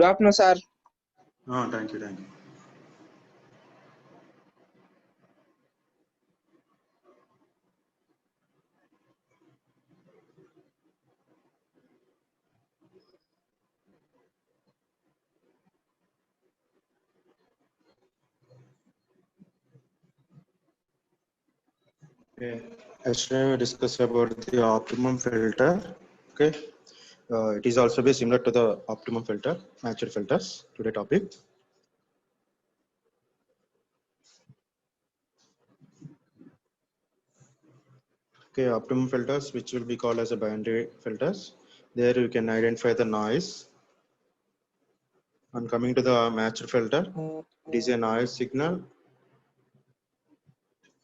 Good afternoon, sir. Thank you. Okay. Yesterday we discussed about the optimum filter. Okay. It is also be similar to the optimum filter, matched filters. Today topic. Okay, optimum filters, which will be called as a boundary filters. There you can identify the noise. And coming to the matched filter, it is a noise signal.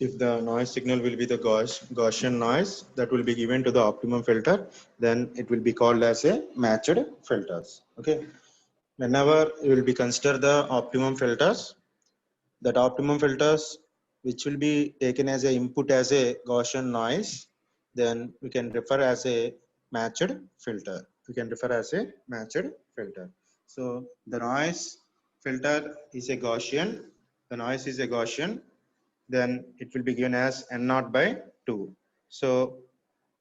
If the noise signal will be the Gaussian noise that will be given to the optimum filter, then it will be called as a matched filters. Okay. Whenever you will be consider the optimum filters, that optimum filters which will be taken as a input as a Gaussian noise, then we can refer as a matched filter. We can refer as a matched filter. So the noise filter is a Gaussian. The noise is a Gaussian. Then it will be given as n0 by 2. So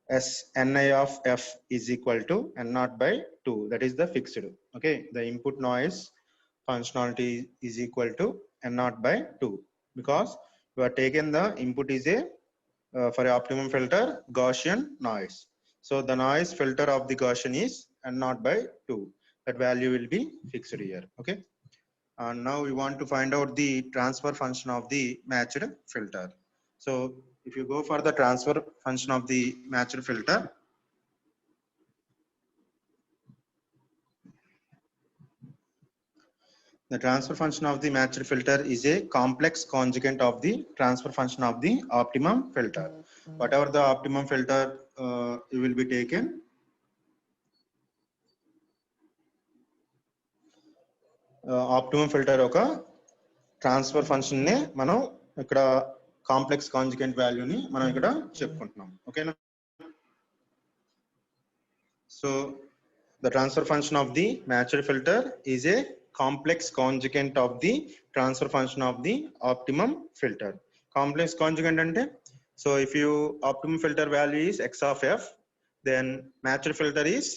S ni of f is equal to n0 by 2. That is the fixed. Okay, the input noise functionality is equal to n0 by 2 because we are taken the input is a for a optimum filter Gaussian noise. So the noise filter of the Gaussian is n0 by 2. That value will be fixed here. Okay. And now we want to find out the transfer function of the matched filter. So if you go for the transfer function of the matched filter, the transfer function of the matched filter is a complex conjugate of the transfer function of the optimum filter. Whatever the optimum filter you will be taken, optimum filter oka transfer function ne మనం ఇక్కడ complex conjugate వాల్యూని మనం ఇక్కడ చెప్పుకుంటున్నాం. ఓకేనా? So the transfer function of the matched filter is a complex conjugate of the transfer function of the optimum filter. Complex conjugate ante, so if you optimum filter value is x of f, then matched filter is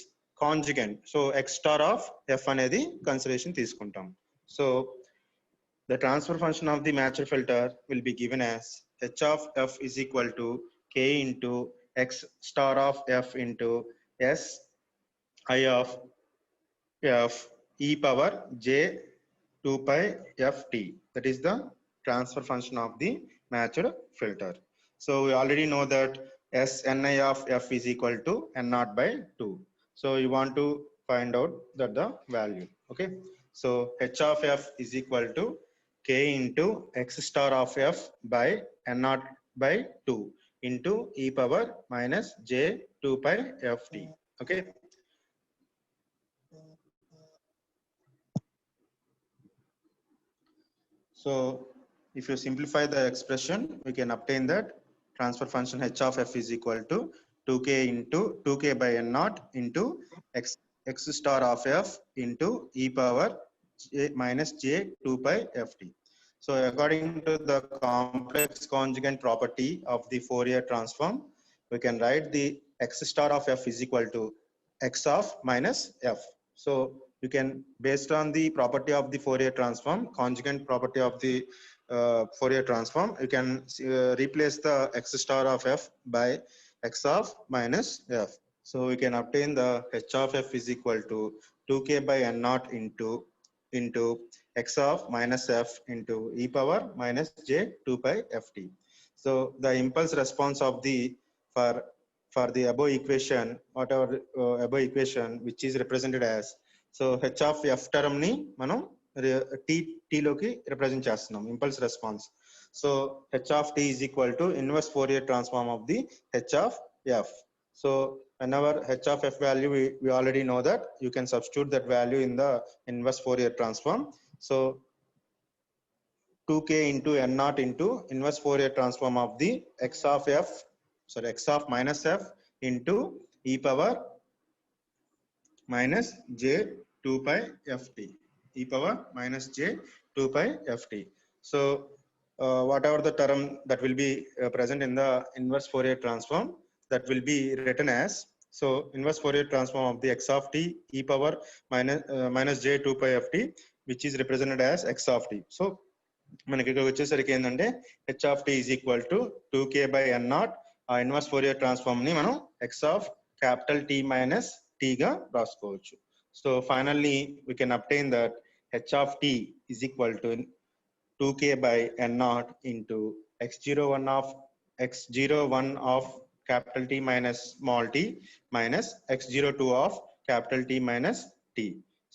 conjugate. So x star of f anedi consideration తీసుకుంటాం. So the transfer function of the matched filter will be given as h of f is equal to k into x star of f into s I of f e power j 2 pi f t. That is the transfer function of the matched filter. So we already know that s ni of f is equal to n0 by 2. So you want to find out that the value. Okay. So h of f is equal to k into x star of f by n0 by 2 into e power minus j 2 pi f t. Okay. So if you simplify the expression, we can obtain that transfer function h of f is equal to 2k into 2k by n0 into x star of f into e power j minus j 2 pi ft. So according to the complex conjugate property of the Fourier transform, we can write the x star of f is equal to x of minus f. So you can, based on the property of the Fourier transform, conjugate property of the Fourier transform, you can replace the x star of f by x of minus f. So we can obtain the h of f is equal to 2k by n0 into x of minus f into e power minus j 2 pi ft. So the impulse response of the for the above equation, whatever above equation which is represented as, so h of f term ni మనం t లోకి represent చేస్తున్నాం impulse response. So h of t is equal to inverse Fourier transform of the h of f. So whenever h of f value we already know that you can substitute that value in the inverse Fourier transform. So 2k into n0 into inverse Fourier transform of the x of f, sorry, x of minus f into e power minus j 2 pi ft, e power minus j 2 pi ft. So whatever the term that will be present in the inverse Fourier transform, that will be written as, so inverse Fourier transform of the x of t e power minus j 2 pi ft, which is represented as x of t. So మనకి ఇక్కడ వచ్చేసరికి ఏంటంటే h of t is equal to 2k by n naught. ఆ inverse Fourier transform ని మనం x of capital T minus t గా రాసుకోవచ్చు. So finally we can obtain that h of t is equal to 2k by n naught into x01 of capital T minus small t minus x02 of capital T minus t.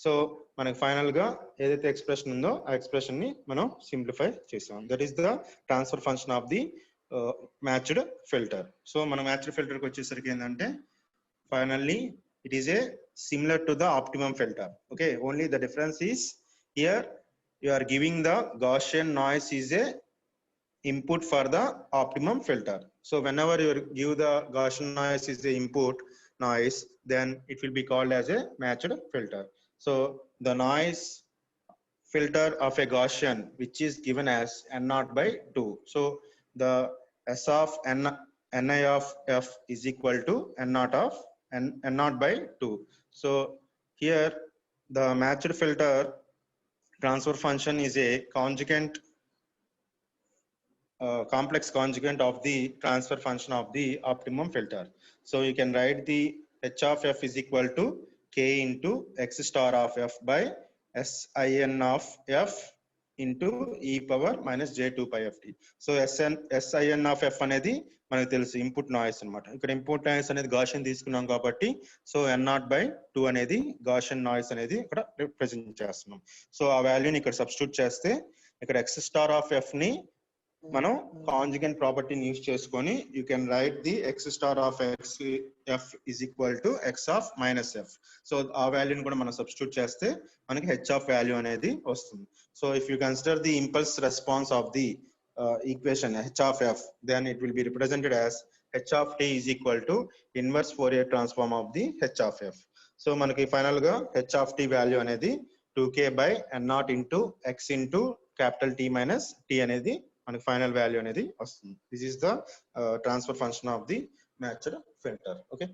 So మనకి final గా ఏదైతే expression ఉందో ఆ expression ని మనం simplify చేసాం. That is the transfer function of the matched filter. So మన matched filter కి వచ్చేసరికి ఏంటంటే finally it is a similar to the optimum filter. Okay, only the difference is here you are giving the Gaussian noise is a input for the optimum filter. So whenever you give the Gaussian noise is the input noise, then it will be called as a matched filter. So the noise filter of a Gaussian which is given as n naught by 2. So the s of ni of f is equal to n naught by 2. So here the matched filter transfer function is a conjugate complex conjugate of the transfer function of the optimum filter. So you can write the h of f is equal to k into x star of f by sin of f into e power minus j2 pi ft. So sin of f అనేది మనకు తెలుసు input noise అన్నమాట. ఇక్కడ input noise అనేది Gaussian తీసుకున్నాం కాబట్టి so n naught by 2 అనేది Gaussian noise అనేది ఇక్కడ రిప్రజెంట్ చేస్తున్నాం. సో ఆ వాల్యూని ఇక్కడ సబ్స్టిట్యూట్ చేస్తే ఇక్కడ x స్టార్ ఆఫ్ f ని మనం కాంజుగేట్ ప్రాపర్టీని యూజ్ చేసుకొని you can write the x star of f is equal to x of minus f. So ఆ వాల్యూని కూడా మనం సబ్స్టిట్యూట్ చేస్తే మనకి h of వాల్యూ అనేది వస్తుంది. So if you consider the impulse response of the equation h of f, then it will be represented as h of t is equal to inverse Fourier transform of the h of f. So మనకి final గా h of t value అనేది 2k by n naught into x into capital T minus t అనేది మనకి final value అనేది వస్తుంది. This is the transfer function of the matched filter. Okay,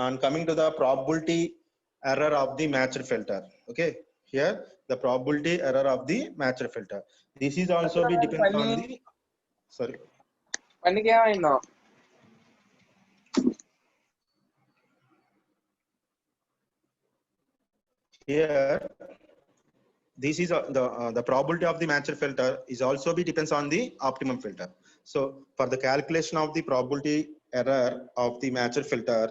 and coming to the probability error of the matched filter. Okay, here the probability error of the matched filter, this is also be depends on the sorry పనికి ఏమైందో here this is the probability of the matched filter is also be depends on the optimum filter. So for the calculation of the probability error of the matched filter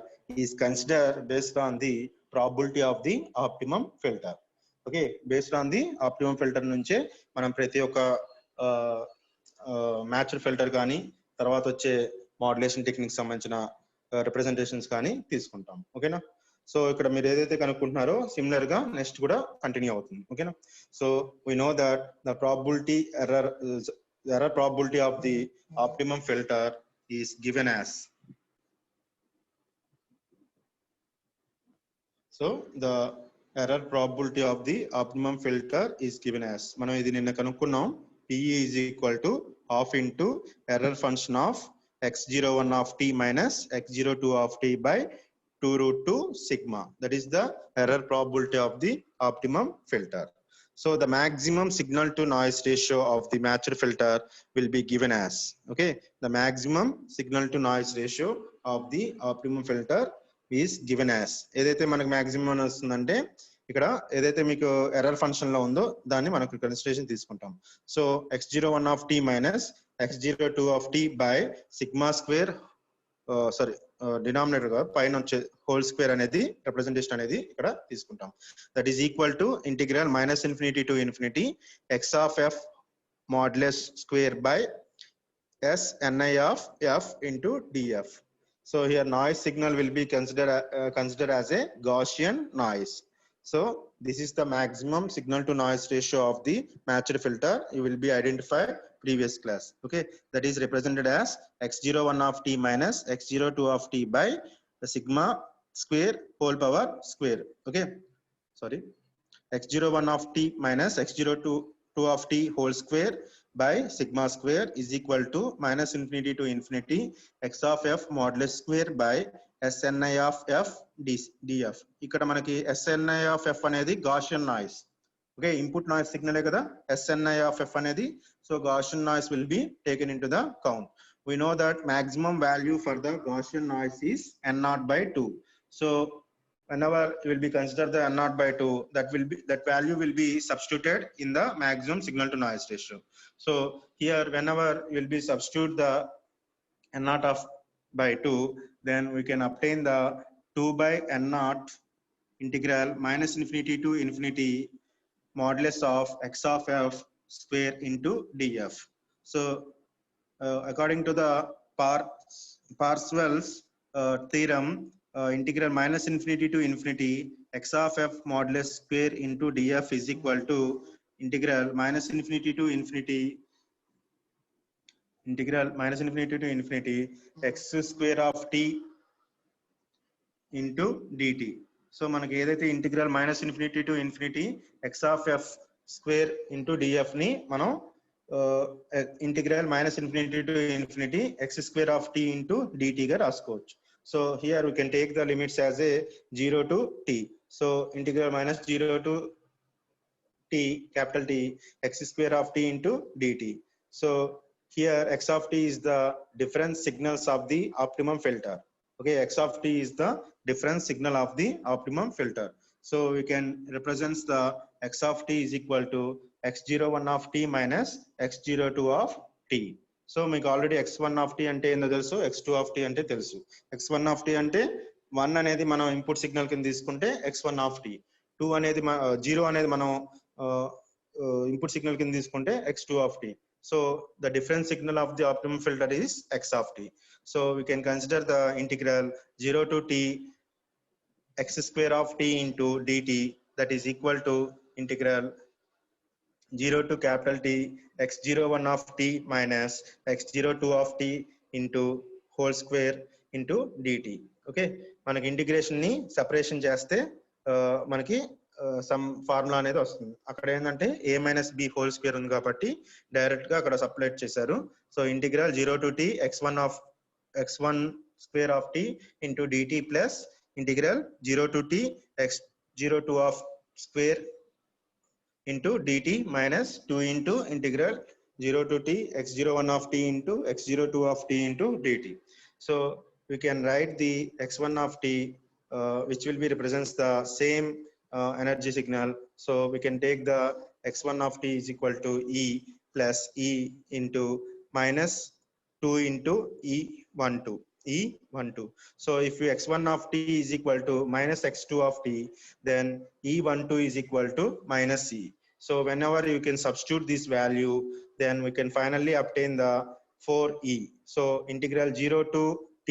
is considered based on the probability of the optimum filter. Okay, based on the optimum filter నుంచే మనం ప్రతి ఒక్క matched filter కానీ తర్వాత వచ్చే modulation technique సంబంధించిన representations కానీ తీసుకుంటాం. ఓకేనా, సో ఇక్కడ మీరు ఏదైతే కనుక్కుంటున్నారో సిమిలర్ గా నెక్స్ట్ కూడా కంటిన్యూ అవుతుంది. ఓకేనా, so we know that the probability error probability of the optimum filter is given as, so the error probability of the optimum filter is given as, మనం ఇది నిన్న కనుక్కున్నాం, PE is equal to half into error function of x01 of t minus x02 of t by 2 root 2 sigma. That is the error probability of the optimum filter. So the maximum signal to noise ratio of the matched filter will be given as, okay, the maximum signal to noise ratio of the optimum filter is given as, ఏదైతే మనకు maximum వస్తుందంటే ఇక్కడ ఏదైతే మీకు error function లో ఉందో దాన్ని మనకు కన్సిడరేషన్ తీసుకుంటాం. So x01 of t minus x02 of t by sigma square, sorry denominator గా పైన వచ్చే హోల్ స్క్వేర్ అనేది రిప్రజెంటేషన్ అనేది ఇక్కడ తీసుకుంటాం. That is equal to integral minus infinity to infinity x of f modulus square by s ni of f into df. So here noise signal will be considered as a Gaussian noise. So this is the maximum signal to noise ratio of the matched filter. You will be identified previous class. Okay, that is represented as x01 of t minus x02 of t by the sigma square whole power square. Okay, sorry, x01 of t minus x02 of t whole square by sigma square is equal to minus infinity to infinity x of f modulus square by SNI of f df. ఇక్కడ మనకి SNI of f అనేది Gaussian noise. Okay, input noise signal kada SNI of f anedi, so Gaussian noise will be taken into the count. We know that maximum value for the Gaussian noise is n0 by 2. So whenever you will be consider the n0 by 2, that value will be substituted in the maximum signal to noise ratio. So here whenever you will be substitute the n0 of by 2, then we can obtain the 2 by n0 integral minus infinity to infinity modulus of x of f square into df. So according to the Parseval's theorem, integral minus infinity to infinity x of f modulus square into df is equal to integral minus infinity to infinity x square of t into dt. So మనకి ఏదైతే integral minus infinity to infinity x of f square into df ని మనం integral minus infinity to infinity x square of t into dt గా రాసుకోవచ్చు. So here we can take the limits as a 0 to t. So integral minus 0 to t capital T x square of t into dt. So here x of t is the difference signals of the optimum filter. Okay, x of t is the difference signal of the optimum filter. So we can represent the x of t is equal to x01 of t minus x02 of t. So మీకు already x1 of t అంటే ఏందో తెలుసు, x2 of t అంటే తెలుసు. x1 of t అంటే 1 అనేది మనం input signal కింద తీసుకుంటే x1 of t, 2 అనేది 0 అనేది మనం ఇన్పుట్ సిగ్నల్ కింద తీసుకుంటే x2 of t. So the difference signal of the optimum filter is x of t. So we can consider the integral 0 to t x square of t into dt, that is equal to integral 0 to capital T x01 of t minus x02 of t into whole square into dt. Okay, మనకి integration ని separation చేస్తే మనకి some formula అనేది వస్తుంది. అక్కడ ఏంటంటే a minus b whole square ఉంది కాబట్టి డైరెక్ట్ గా అక్కడ సపరేట్ చేశారు. So integral 0 to t x1 square of t into dt plus integral 0 to t x02 of square into dt minus 2 into integral 0 to t x01 of t into x02 of t into dt. So we can write the x1 of t which will be represents the same energy signal. So we can take the x1 of t is equal to e plus e into minus 2 into e12. So if you x1 of t is equal to minus x2 of t, then e12 is equal to minus e. So whenever you can substitute this value, then we can finally obtain the 4e. So integral 0 to t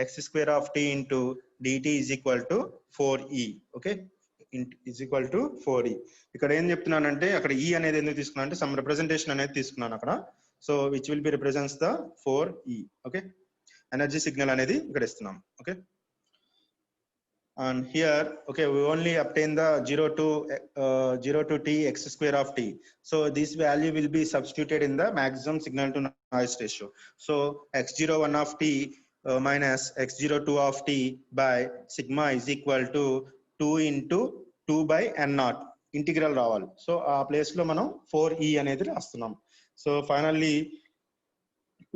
x square of t into dt is equal to 4e. Okay, is equal to 4e. ఇక్కడ ఏం చెప్తున్నానంటే అక్కడ e అనేది ఎందుకు తీసుకున్నా అంటే some representation అనేది తీసుకున్నాను అక్కడ. So which will be represents the 4e. Okay, energy signal అనేది ఇక్కడ ఇస్తున్నాం. Okay, and here okay we only obtain the 0 to t x square of t. So this value will be substituted in the maximum signal to noise ratio. So x01 of t minus x02 of t by sigma is equal to 2 into 2 by n0 integral రావాలి. So ఆ place లో మనం 4e అనేది రాస్తున్నాం. So finally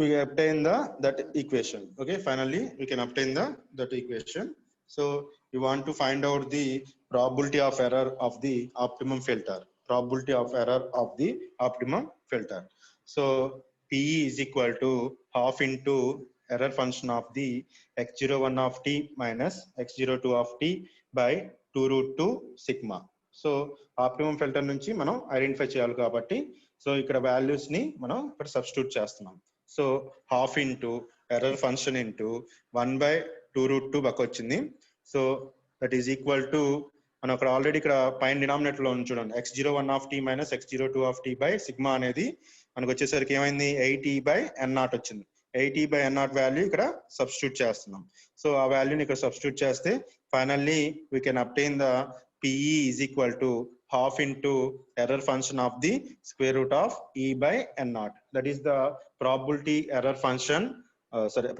we obtain that equation. Okay, finally we can obtain that equation. So you want to find out the probability of error of the optimum filter. So PE is equal to half into error function of the x01 of t minus x02 of t by 2 root 2 sigma. So optimum filter నుంచి మనం identify చేయాలి కాబట్టి so ఇక్కడ values ని మనం ఇక్కడ substitute చేస్తున్నాం. So half into error function into 1 by 2 root 2 బక్ వచ్చింది. So that is equal to మనం అక్కడ ఆల్రెడీ ఇక్కడ పైన డినామినేటర్ లో ఉంది చూడండి, x01 of t minus x02 of t by sigma అనేది మనకు వచ్చేసరికి ఏమైంది 8e by n0 వచ్చింది. 8e by n0 వాల్యూ ఇక్కడ సబ్స్టిట్యూట్ చేస్తున్నాం. సో ఆ వాల్యూని ఇక్కడ సబ్స్టిట్యూట్ చేస్తే finally we can obtain the PE is equal to half into error function of the square root of E by N naught. That is the probability error function,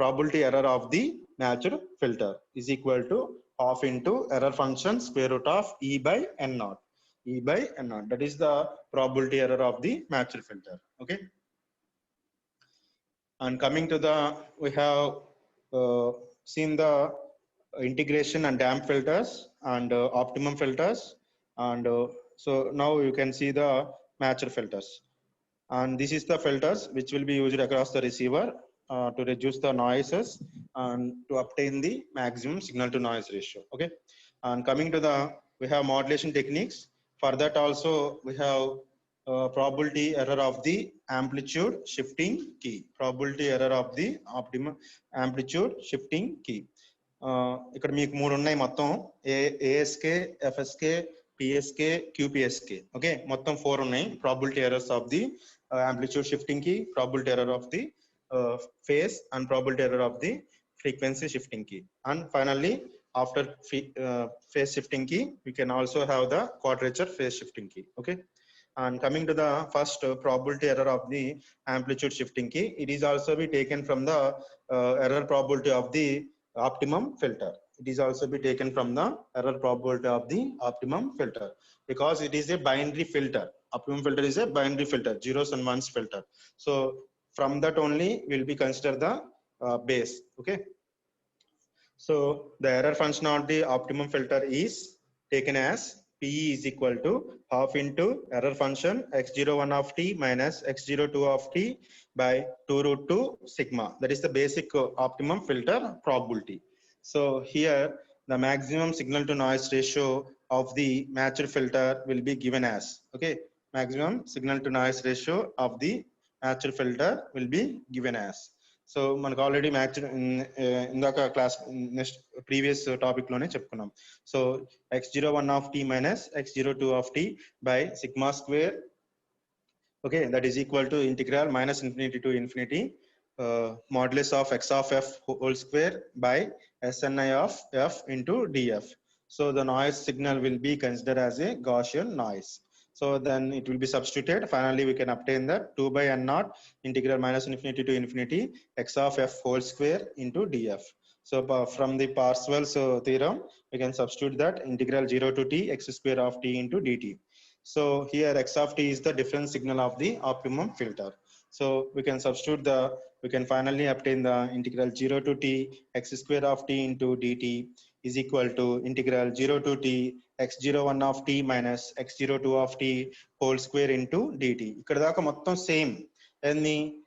probability error of the natural filter is equal to half into error function square root of E by N naught. E by N naught. That is the probability error of the natural filter. Okay. And coming to the, we have seen the integration and damp filters and optimum filters, and so now you can see the matcher filters, and this is the filters which will be used across the receiver to reduce the noises and to obtain the maximum signal to noise ratio. Okay. And coming to the, we have modulation techniques. For that also we have probability error of the amplitude shifting key, probability error of the optimum amplitude shifting key. ఇక్కడ మీకు మూడు ఉన్నాయి మొత్తం, ASK, FSK, PSK, క్యూపిఎస్కే. Okay, మొత్తం 4 ఉన్నాయి probability errors of the amplitude shifting key, probability error of the phase, and probability error of the frequency shifting key. And finally, after phase shifting key, we can also have the quadrature phase shifting key. Okay. And coming to the first probability error of the amplitude shifting key, it is also be taken from the error probability of the optimum filter. It is also be taken from the error probability of the optimum filter, because it is a binary filter. Optimum filter is a binary filter, zeros and ones filter. So from that only will be consider the base. Okay. So the error function of the optimum filter is taken as PE is equal to half into error function x01 of t minus x02 of t by 2 root 2 sigma. That is the basic optimum filter probability. So here the maximum signal to noise ratio of the matched filter will be given as, okay, maximum signal to noise ratio of the matched filter will be given as. So మనకు already match ఇందాక class next previous topic లోనే చెప్పుకున్నాం. So x01 of t minus x02 of t by sigma square, okay, that is equal to integral minus infinity to infinity modulus of x of f whole square by Sni of f into df. So the noise signal will be considered as a Gaussian noise. So then it will be substituted. Finally, we can obtain that 2 by n naught integral minus infinity to infinity x of f whole square into df. So from the Parseval's theorem, we can substitute that integral 0 to t x square of t into dt. So here x of t is the difference signal of the optimum filter. So we can substitute the, we can finally obtain the integral 0 to t x square of t into dt is equal to integral 0 to t x01 of t minus x02 of t whole square into dt. ఇక్కడ దాకా మొత్తం same,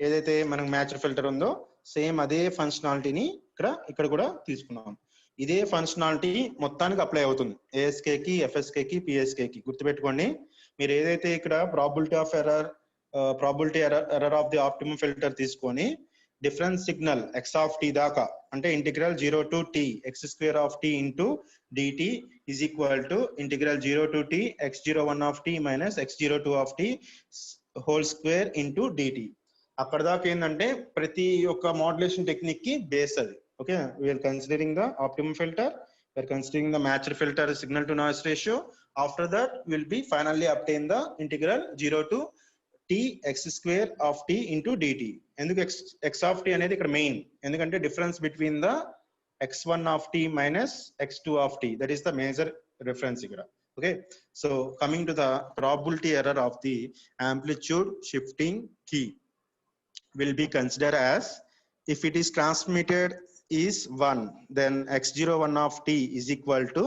ఏదైతే మనకు matched filter ఉందో same అదే ఫంక్షనాలిటీని ఇక్కడ కూడా తీసుకున్నాం. ఇదే ఫంక్షనాలిటీ మొత్తానికి అప్లై అవుతుంది ఏఎస్కే కి, ఎఫ్ఎస్కే కి, పిఎస్కే కి. గుర్తుపెట్టుకోండి, మీరు ఏదైతే ఇక్కడ probability of error, probability error of the optimum filter తీసుకొని difference signal x of t దాకా, అంటే integral 0 to t x square of t into dt is equal to integral 0 to t x01 of t minus x02 of t whole square into dt. అక్కడ దాకా ఏంటంటే ప్రతి ఒక్క modulation technique కి base అది. Okay, we're considering the optimum filter, we're considering the matched filter signal to noise ratio. After that will be finally obtain the integral 0 to t x square of t into dt. ఎందుకు x of t అనేది ఇక్కడ main, ఎందుకంటే difference between the x1 of t minus x2 of t, that is the major reference here. Okay, so coming to the probability error of the amplitude shifting key will be considered as, if it is transmitted is 1, then x01 of t is equal to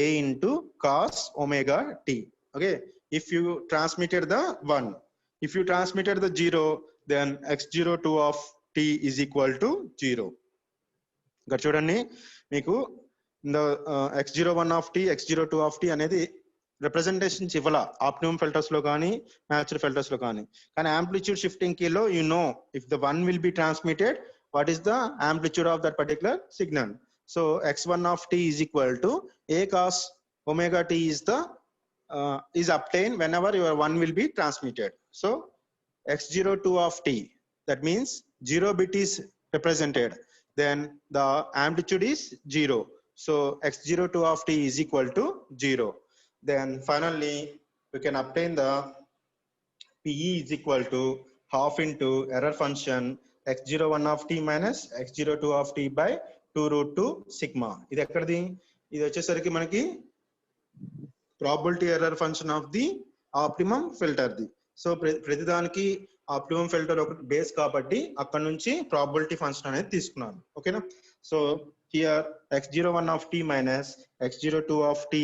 a into cos omega t. Okay, if you transmitted the 1, if you transmitted the 0, then x02 of t is equal to 0. ఇక్కడ చూడండి, మీకు x01 of t, x02 of t అనేది representations ఇవ్వాల optimum filters లో కానీ matched filters లో కానీ. కానీ యాంప్లిట్యూడ్ షిఫ్టింగ్ కీలో you know if the 1 will be transmitted, what is the amplitude of that particular signal. So x1 of t is equal to a cos omega t is obtained whenever your 1 will be transmitted. So x02 of t, that means 0 bit is represented, then the amplitude is 0. So x02 of t is equal to 0. Then finally we can obtain the PE is equal to half into error function x01 of t minus x02 of t by 2 root 2 sigma. ఇది ఎక్కడిది? ఇది వచ్చేసరికి మనకి probability error function of the optimum filter the. So ప్రతిదానికి optimum filter ఒక base కాబట్టి అక్కడ నుంచి ప్రాబబిలిటీ ఫంక్షన్ అనేది తీసుకున్నాను. ఓకేనా? So here x01 of t minus x02 of t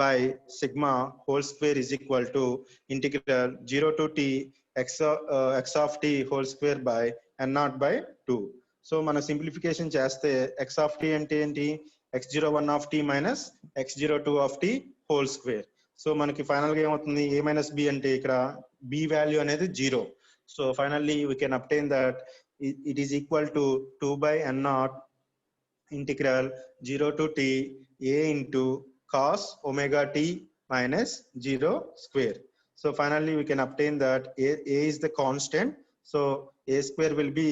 by sigma whole square is equal to integral 0 to t x of t whole square by n naught by 2. So మన simplification చేస్తే x of t అంటే ఏంటి? x01 of t minus x02 of t whole square. So మనకి final గా ఏమవుతుంది? a minus b అంటే ఇక్కడ b value అనేది 0. So finally we can obtain that it is equal to 2 by n naught integral 0 to t a into cos omega t minus 0 square. So finally we can obtain that a is the constant. So a square will be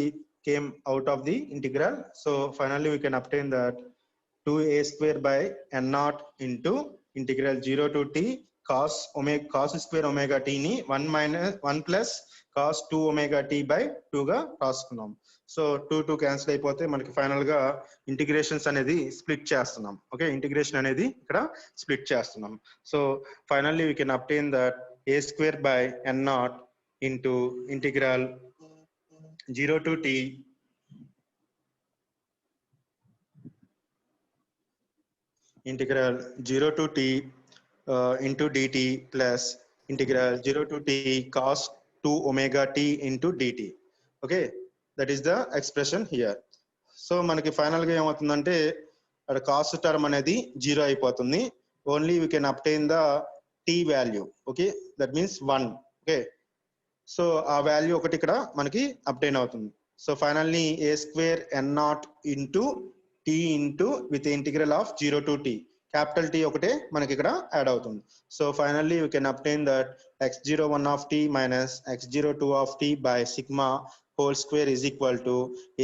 came out of the integral. So finally we can obtain that 2a square by n naught into integral 0 to t cos square omega t ni 1 plus cos 2 omega t by 2 గా రాసుకున్నాం. So 2 cancel అయిపోతే మనకి final గా integrations అనేది split చేస్తున్నాం. Okay, integration అనేది ఇక్కడ split చేస్తున్నాం. So finally we can obtain that a square by n naught into integral 0 to t integral 0 to t into dt plus integral 0 to t cos 2 omega t into dt. Okay, that is the expression here. So మనకి final గా ఏమవుతుందంటే అక్కడ cost term అనేది 0 అయిపోతుంది. Only we can obtain the t value. Okay, that means 1. Okay, so ఆ value ఒకటి ఇక్కడ మనకి అబ్టైన్ అవుతుంది. So finally a square n naught into t into with integral of 0 to t. Capital T ఒకటే మనకి ఇక్కడ యాడ్ అవుతుంది. So finally we can obtain that x01 of t minus x02 of t by sigma whole square is equal to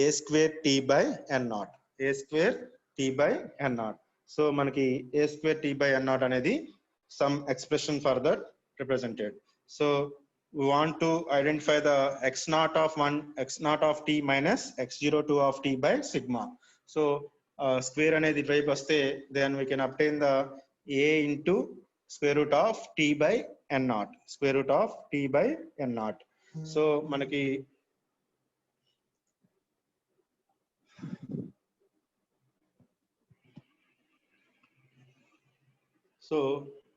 a square t by n naught. a square t by n naught. So మనకి a square t by n naught అనేది some expression for that represented. So we want to identify the x naught of t minus x02 of t by sigma. So square అనేది ఇటువైపు వస్తే then we can obtain the a into square root of t by n naught, square root of t by n naught. So మనకి so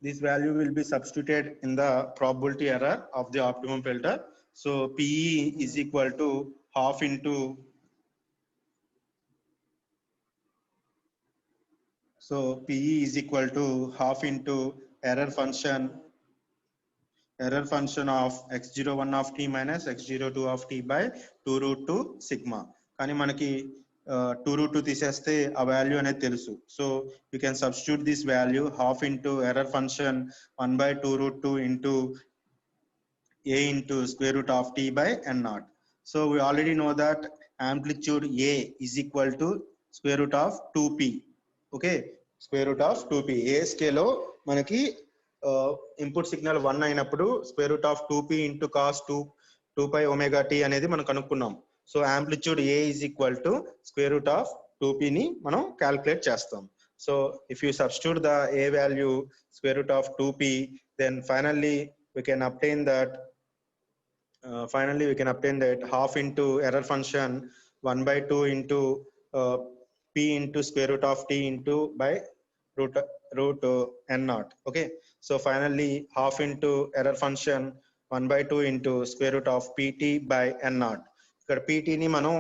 this value will be substituted in the probability error of the optimum filter. So PE is equal to half into PE is equal to half into error function of x01 of t minus x02 of t by 2 root 2 sigma. కానీ మనకి 2 root 2 తీసేస్తే ఆ value అనేది తెలుసు. So you can substitute this value half into error function 1 by 2 root 2 into a into square root of t by n naught. So we already know that amplitude a is equal to square root of 2p. Okay, square root of 2p. a scale మనకి input signal 1 అయినప్పుడు square root of 2p into cos 2 pi omega t అనేది మనం కనుక్కున్నాం. So amplitude a is equal to square root of 2p ని మనం calculate చేస్తాం. So if you substitute the a value square root of 2p, then finally we can obtain that half into error function 1 by 2 into p into square root of t into by root n naught. Okay, so finally half into error function 1 by 2 into square root of pt by n naught. ఇక్కడ pt ని మనం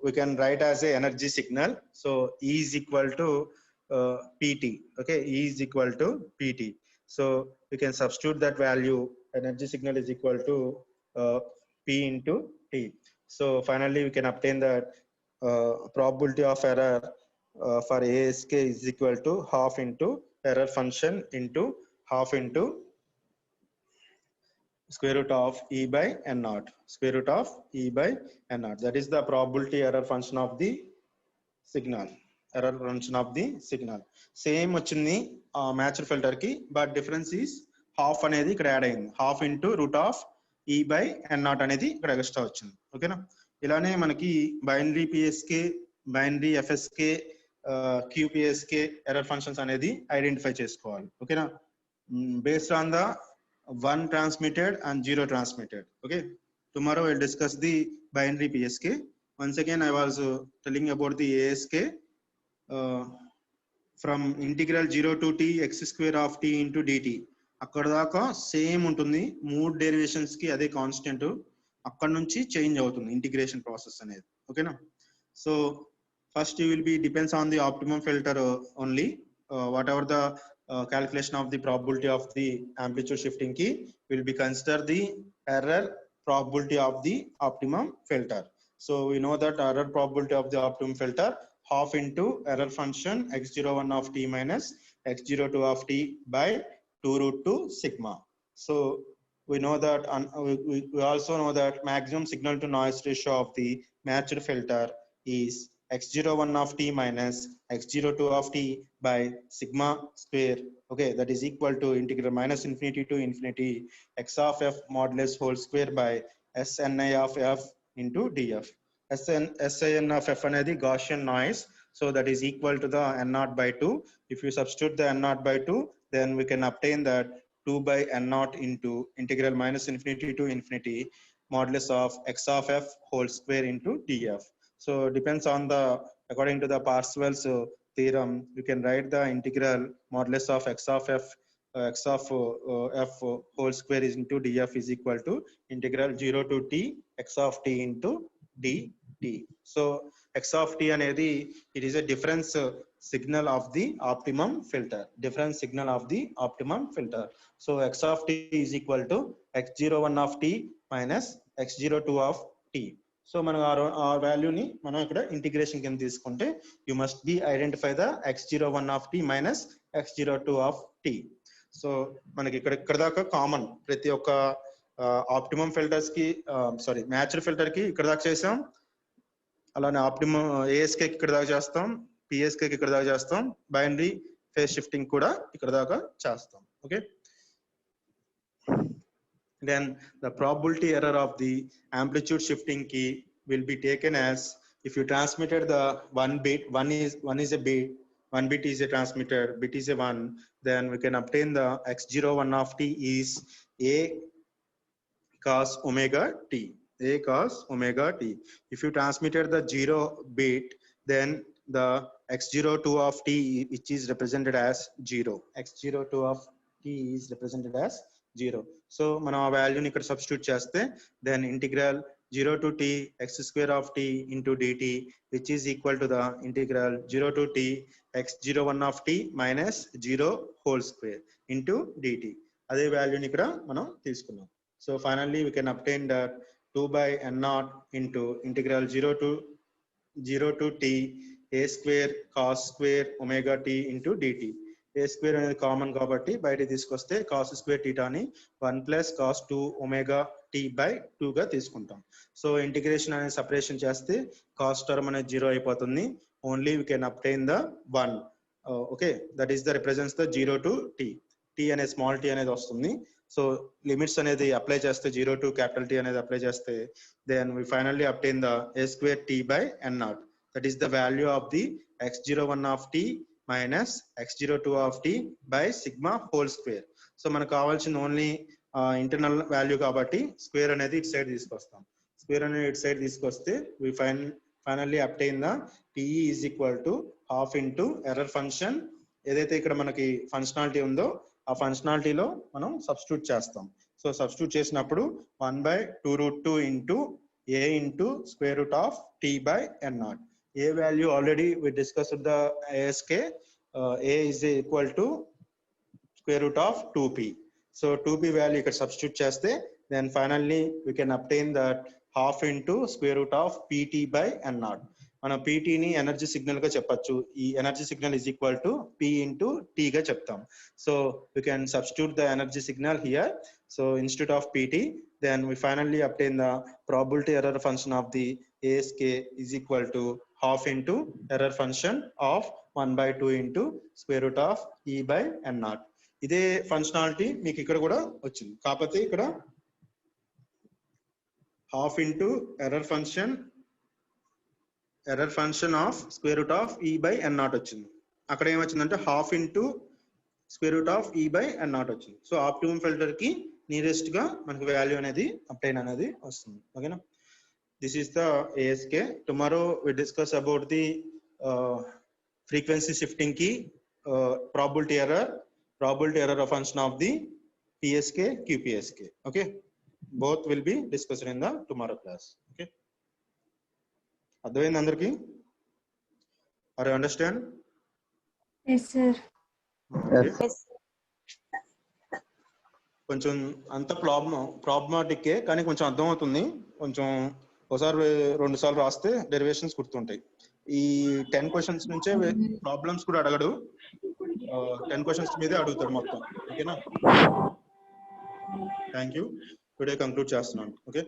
we can write as a energy signal. So E is equal to pt. Okay, E is equal to pt. So we can substitute that value. Energy signal is equal to p into t. So finally we can obtain that probability of error for ASK is equal to half into error function into half into square root of e by n naught, square root of e by n naught. That is the probability error function of the signal. error function of the signal. Same వచ్చింది matched filter కి, but difference is half అనేది ఇక్కడ add అయింది. Half into root of E by N naught అనేది ఇక్కడ extra వచ్చింది. ఓకేనా? ఇలానే మనకి binary PSK, binary FSK, QPSK error functions అనేది ఐడెంటిఫై చేసుకోవాలి. ఓకేనా? Based on the 1 transmitted and 0 transmitted. Okay, tomorrow we'll discuss the binary PSK. Once again I was telling about the ASK from integral 0 to t x square of t into dt. అక్కడ దాకా same ఉంటుంది, మూడు derivations కి అదే constant, అక్కడ నుంచి change అవుతుంది integration process అనేది. ఓకేనా? So first you will be depends on the optimum filter only. What ever the calculation of the probability of the amplitude shifting key will be consider the error probability of the optimum filter. So we know that error probability of the optimum filter half into error function x01 of t minus x02 of t by 2 root 2 sigma. So we know that we also know that maximum signal to noise ratio of the matched filter is x01 of t minus x02 of t by sigma square. Okay, that is equal to integral minus infinity to infinity x of f modulus whole square by sni of f into df. Sin of f anedi Gaussian noise, so that is equal to the n naught by 2. If you substitute the n naught by 2, then we can obtain that 2 by n naught into integral minus infinity to infinity modulus of x of f whole square into df. So depends on the, according to the Parseval's theorem, you can write the integral modulus of x of f f whole square is into df is equal to integral 0 to t x of t into dt. So x of t anedi, it is a difference signal of the optimum filter, difference signal of the optimum filter. So x of t is equal to x01 of t minus x02 of t. So మనం ఆ వాల్యూని మనం ఇక్కడ integration కింద తీసుకుంటే you must be identify the x01 of t minus x02 of t. So మనకి ఇక్కడ దాకా కామన్, ప్రతి ఒక్క ఆప్టిమమ్ ఫిల్టర్స్ కి సారీ మ్యాచ్డ్ ఫిల్టర్ కి ఇక్కడ దాకా చేసాం, అలానే ఆప్టిమమ్ ఏఎస్కే ఇక్కడ దాకా చేస్తాం, పిఎస్కే ఇక్కడ దాకా చేస్తాం, బైనరీ ఫేజ్ షిఫ్టింగ్ కూడా ఇక్కడ దాకా చేస్తాం. Okay, then the probability error of the amplitude shifting key will be taken as, if you transmitted the one bit, one is a bit, one bit is a transmitted, bit is a 1, then we can obtain the x01 of t is a cos omega t, a cos omega t. If you transmitted the 0 bit, then the x02 of t, which is represented as 0, x02 of t is represented as 0. So మనం ఆ వాల్యూని ఇక్కడ substitute చేస్తే then integral 0 to t x square of t into dt, which is equal to the integral 0 to t x01 of t minus 0 whole square into dt. అదే వాల్యూని ఇక్కడ మనం తీసుకున్నాం. So finally we can obtain that 2 by n naught into integral 0 to t a square cos square omega t into dt. A square అనేది common కాబట్టి బయట తీసుకొస్తే cos square టీటాని 1 plus cos 2 omega T by 2 గా తీసుకుంటాం. So integration అనేది separation చేస్తే cos term అనేది 0 అయిపోతుంది. Only we can obtain the 1. Okay, that is the represents the 0 to T. T అనే స్మాల్ టీ అనేది వస్తుంది. సో లిమిట్స్ అనేది అప్లై చేస్తే 0 టు క్యాపిటల్ టీ అనేది అప్లై చేస్తే then we finally obtain the A square T by N naught. That is the value of the x01 of T minus x02 of t by sigma whole square. So మనకు కావాల్సిన only internal value కాబట్టి square అనేది ఇటు side తీసుకొస్తాం. Square అనేది ఇటు side తీసుకొస్తే we finally obtain the TE is equal to half into error function. ఏదైతే ఇక్కడ మనకి ఫంక్షనాలిటీ ఉందో ఆ ఫంక్షనాలిటీలో మనం సబ్స్టిట్యూట్ చేస్తాం. సో సబ్స్టిట్యూట్ చేసినప్పుడు 1 by 2 root 2 into a into square root of t by n naught. A value already we discussed the ASK. A is equal to square root of 2p. So 2p value ఇక్కడ substitute చేస్తే then finally we can obtain that half into square root of pt by n naught. మనం pt ని energy signal గా చెప్పొచ్చు. ఈ energy signal is equal to p into t గా చెప్తాం. So we can substitute the energy signal here. So instead of pt, then we finally obtain the probability error function of the ASK is equal to half into error function of 1 by 2 into square root of e by n naught. ఇదే functionality మీకు ఇక్కడ కూడా వచ్చింది, కాకపోతే ఇక్కడ half into error function of square root of e by n naught వచ్చింది. అక్కడ ఏమొచ్చిందంటే half into square root of e by n naught వచ్చింది. సో ఆప్టిమమ్ ఫిల్టర్ కి నియరెస్ట్ గా మనకి వాల్యూ అనేది అప్టైన్ అనేది వస్తుంది. ఓకేనా? This is the ASK. Tomorrow we discuss about the frequency shifting key, probability error of function of the PSK, QPSK. Okay, both will be discussed in the tomorrow class. Okay, అర్థమైంది అందరికి? Are you understand? Yes, sir. Okay. Yes. కొంచెం అంత problematic కానీ కొంచెం అర్థం అవుతుంది. కొంచెం ఒకసారి 2 సార్లు రాస్తే డెరివేషన్స్ గుర్తుంటాయి. ఈ 10 క్వశ్చన్స్ నుంచే ప్రాబ్లమ్స్ కూడా అడగడు, 10 క్వశ్చన్స్ మీదే అడుగుతాడు మొత్తం. ఓకేనా? Thank you. టుడే కంక్లూడ్ చేస్తున్నాను. ఓకే.